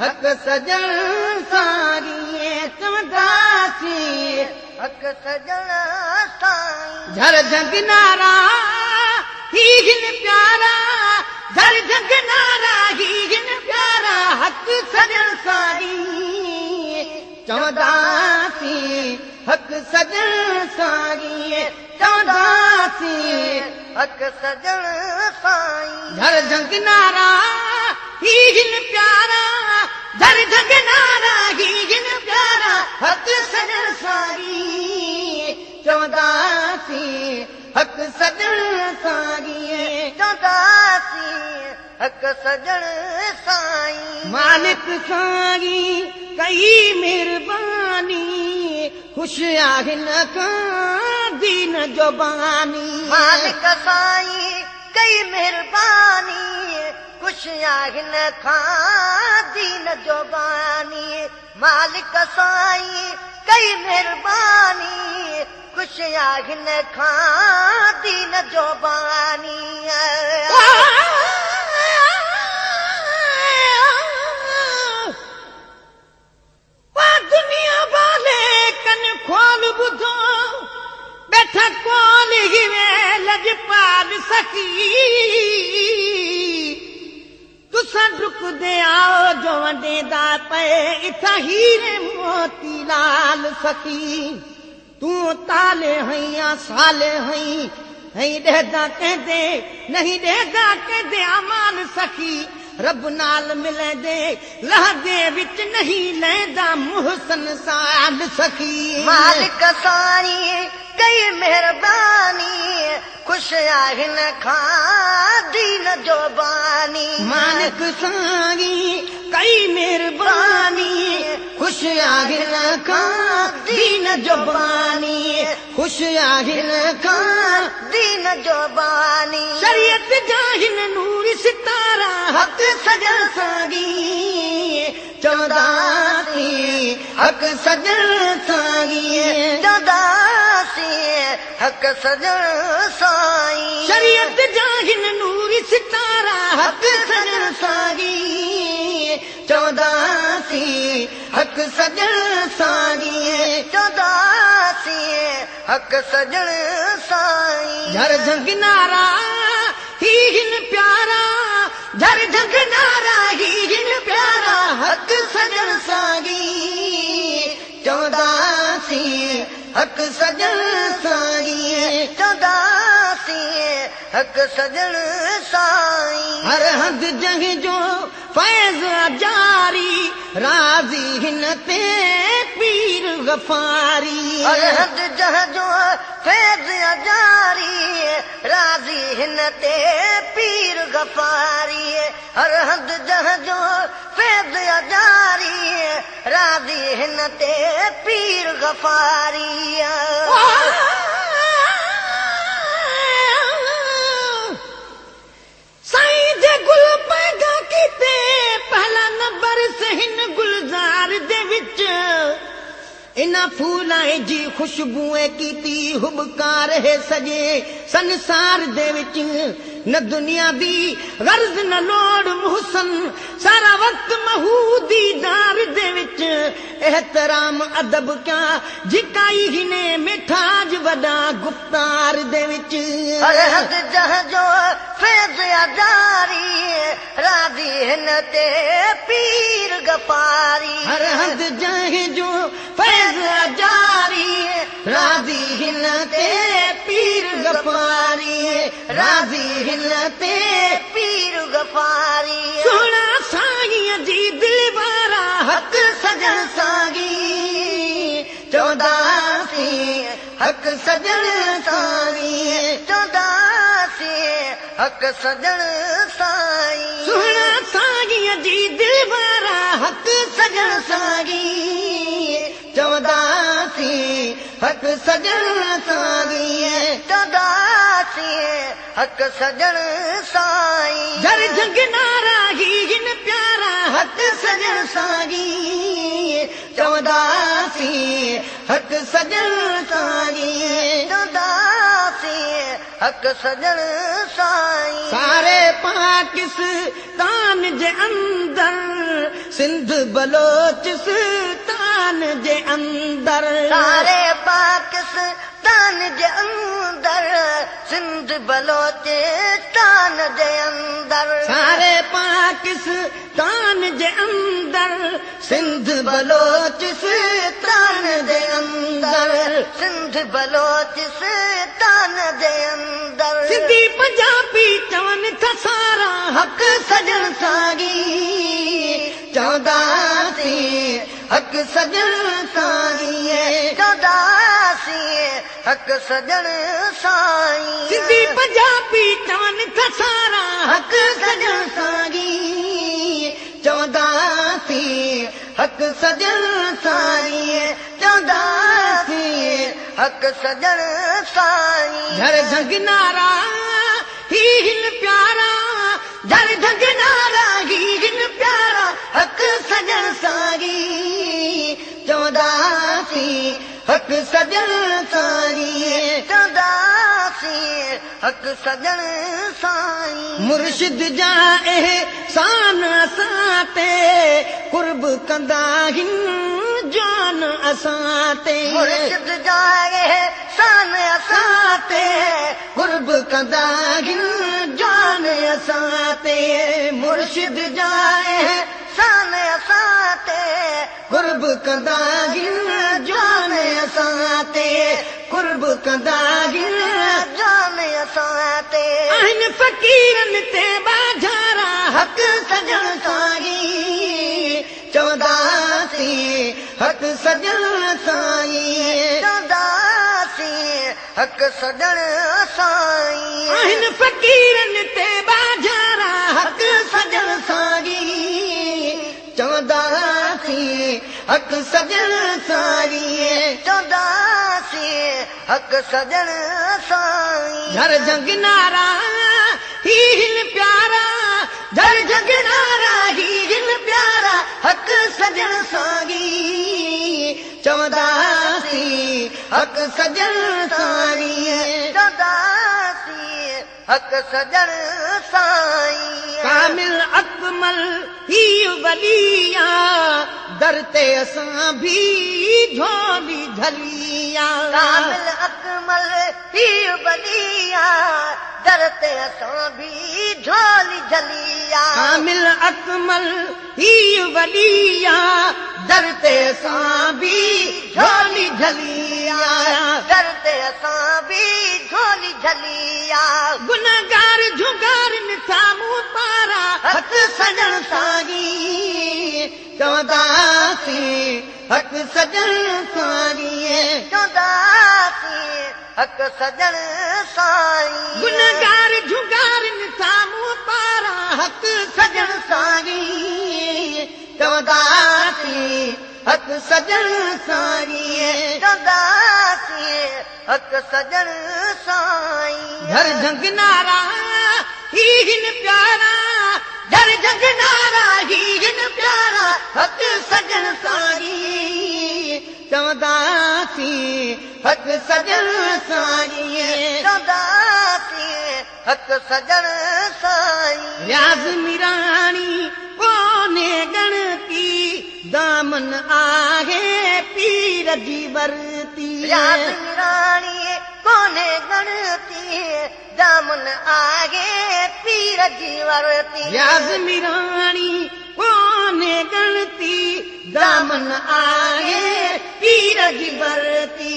हक सजण साईं चवंदासी हक सजण साईं झर झंग नारा ही हिन प्यारा झर झंग नारा ही हिन प्यारा हक सजण साईं चवंदासी हक सजण साईं चवंदासी हक सजण साईं झर झंग नारा ही हिन प्यारा झर झंग नारा ही हिन प्यारा हक सजण साईं चवंदासी हक सजण साईं चवंदासी हक सजण साईं मालिक साईं कई महिरबानी ख़ुशि आहिनि खां दीन जो बानी मालिक साईं कई महिरबानी ख़ुशि आहिनि खां दीन जो बानी मालिक साईं कई महिरबानी ख़ुशि आहिनि खां दीन जो बानी दुनिया वाले कन खोल ॿुधो बैठा कोल ही वे लजपाल सखी तुसां डुकदे आओ जो वंडेदा पए इथां हीरे मोती लाल सखी तूं ताले हई या साले हई हई ॾेदा कहंदे नहीं ॾेदा कहंदे अमान सखी रब नाल मिलंदे लहदे विच नहीं लहंदा मुहसन साल सखी मालिक साईं कई महिरबानी ख़ुशि आहिनि खां दीन जो बानी मालिक साईं कई महिरबानी ख़ुशि आहिनि खां दीन जो बानी ख़ुशि आहिनि खां दीन जो बानी शरीयत जा हिन नूर सितारा हक सजण साईं चवंदासी हक सजण साईं चवंदासी हक सजण साईं शरीयत जा हिन नूर सितारा हक सजण साईं चवंदासी हक सजण साईं चवंदासी हक सजण साईं झर झंग नारा ही हिन प्यारा झर झंग नारा ही हिन प्यारा हक सजण साईं चवंदासी हक सजण साईं चवंदासी हक सजण साईं हर हंधि जंहिं जो फैज़ जारी राज़ी हिन ते पीर गफ़ारी हर हंधि जंहिं जो फैज़ जारी राज़ी हिन ते पीर गफ़ारी हर हंधि जंहिं जो फैज़ जारी राज़ी हिन ते पीर गफ़ारी साईं जे गुल पैदा कीते पहला नंबर से हिन गुलजार दे विच इना फूलां जी खुशबूएं कीती हुबकार है सजे संसार दे विच न दुनिया दी गर्ज न लोड़ मुहसन सारा वक्त महूदी दार दे विच एहतराम अदब क्या झिकाई हिने मिठाज वडा गुफ्तार दे विच हर हंधि जंहिं जो फैज़ जारी राज़ी हिन ते पीर गफ़ारी हर हंधि जंहिं जो फैज़ जारी राज़ी हिन ते पीर गफ़ारी राज़ी हिन ते पीर गफ़ारी सोना साईं जी दिल वारा हक सजण साईं चवंदासी हक सजण साईं चवंदासी हक सजण साईं सोना साईं जी दिल वारा हक सजण साईं चवंदासी हक सजण साईं चवंदासी हक सजण साईं झर झंग नारा ही हिन प्यारा हक सजण साईं चवंदासी हक सजण साईं चवंदासी हक़ सजण साईं सारे पाकिस्तान जे अंदर सिंध बलोचिस्तान जे अंदर सारे पाकिस्तान जे अंदर सिंध बलोचिस्तान जे अंदर सारे पाकिस्तान जे अंदर सिंध बलोचिस्तान जे अंदर सिंध बलोचिस्तान जे अंदर सिंधी पंजाबी चवनि था सारा हक़ सजण साॻी चवंदासीं हक़ सजण साॻी चवंदासीं हक़ सजण साईं सिंधी पंजाबी चवनि था सारा हक़ सजण साॻी चवंदासीं हक़ सजण साॻी चवंदासीं हक़ सजण साईं घर झंगनारा ही हिन प्यारा घर झंगनारा ही हिन प्यारा हक़ सजण साॻी चवंदासीं हक़ सजण साॻी चवंदासीं हक़ सजण साईं मुर्शिद जा एहसान असां ते कुर्ब कंदा हिन जान असां ते मुर्शिद जा एहसान असां ते कुर्ब कंदा हिन जान असां ते मुर्शिद जा एहसान असां ते कुर्ब कंदा हिन जान असां ते कुर्ब कंदा हिन जान असां ते आहिनि फ़क़ीरनि ते बाज़ारा हक़ सजण साईं चवंदासीं हक़ सजण साईं चवंदासीं हक़ सजण साईं आहिनि फ़क़ीरनि ते बाज़ारा हक़ सजण साईं चवंदासीं हक़ सजण साईं चवंदासीं हक़ सजण साईं घर झंगनारा ही हिन प्यारा घर झंगनारा ही हिन प्यारा हक़ सजण साॻी चवंदासीं हक़ सजण साॻी चवंदासीं हक़ सजण साईं कामिल अकमल ही वलिया दर ते असां भी झोली झलिया कामिल अकमल ही बलिया दर ते असां भी झोली झलिया कामिल अकमल ही वलिया दर ते असां भी झोली झलिया दर ते असां भी झोली झलिया गुनहगार झुगार साम्हूं पारा हक़ सजण साॻी चवंदासीं हक़ सजण साॻी चवंदासीं हक़ सजण साईं गुनहगार झुगार साम्हूं पारा हक़ सजण साॻी चवंदासीं हक़ सजण साॻी चवंदासीं हक़ सजण साईं घर झंगनारा ही हिन प्यारा घर झंगनारा ही हिन प्यारा हक़ सजण साॻी चवंदासीं हक़ सजण साॻी चवंदासीं हक़ सजण साईं रियाज़ मिराणी कोन्हे गणती दामन आहे पीर जी वरती रियाज़ मिराणी कोन्हे गणती दामन आहे पीर जी वरती रियाज़ मिराणी कोन्हे गणती दामन आहे पीर जी वरती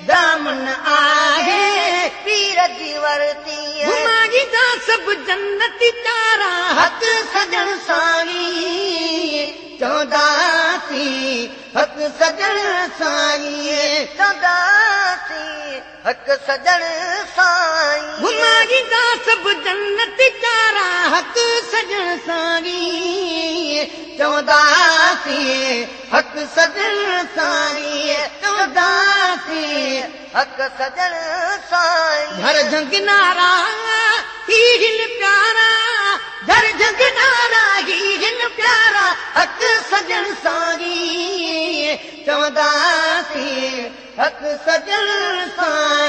दामन आहे पीर जी वरती घुमाईंदा सभु जन्नती तारा हक़ सजण साईं चवंदासीं हक़ सजण साईं चवंदासीं हक़ सजण साईं घुमाईंदा सभु जन्नती तारा हक़ सजण साईं चवंदासीं हक़ सजण साईं चवंदासीं हक़ सजण साईं घर झंगनारा ही हिन प्यारा घर झंगनारा ही हिन प्यारा हक़ सजण साॻी चवंदासीं हक़ सजण साॻी